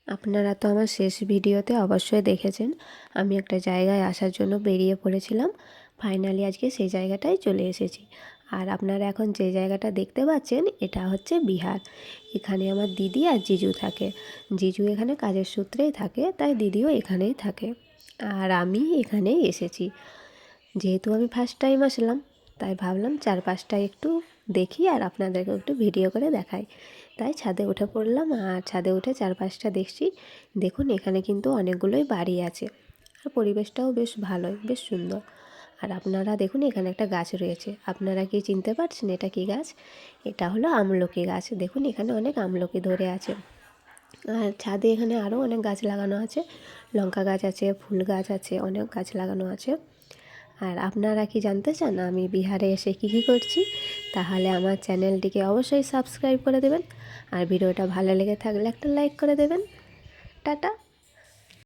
আপনারা তো আমার শেষ ভিডিওতে অবশ্যই দেখেছেন আমি একটা জায়গায় আসার জন্য বেরিয়ে পড়েছিলাম। ফাইনালি আজকে সেই জায়গাটায় চলে এসেছি। আর আপনারা এখন যে জায়গাটা দেখতে পাচ্ছেন এটা হচ্ছে বিহার। এখানে আমার দিদি আর জিজু থাকে। জিজু এখানে কাজের সূত্রেই থাকে, তাই দিদিও এখানেই থাকে। আর আমি এখানেই এসেছি। যেহেতু আমি ফার্স্ট টাইম আসলাম, তাই ভাবলাম চারপাশটা একটু দেখি আর আপনাদেরকে একটু ভিডিও করে দেখাই। তাই ছাদে উঠে পড়লাম আর ছাদে উঠে চারপাশটা দেখছি। দেখুন এখানে কিন্তু অনেকগুলোই বাড়ি আছে আর পরিবেশটাও বেশ ভালোই, বেশ সুন্দর। আর আপনারা দেখুন এখানে একটা গাছ রয়েছে, আপনারা কি চিনতে পারছেন এটা কি গাছ? এটা হলো আমলকি গাছ। দেখুন এখানে অনেক আমলকি ধরে আছে। আর ছাদে এখানে আরও অনেক গাছ লাগানো আছে, লঙ্কা গাছ আছে, ফুল গাছ আছে, অনেক গাছ লাগানো আছে। আর আপনারা কি জানতে চান আমি বিহারে এসে কী কী করছি? তাহলে আমার চ্যানেলটিকে অবশ্যই সাবস্ক্রাইব করে দেবেন। আর ভিডিওটা ভালো লেগে থাকলে একটা লাইক করে দেবেন। টাটা।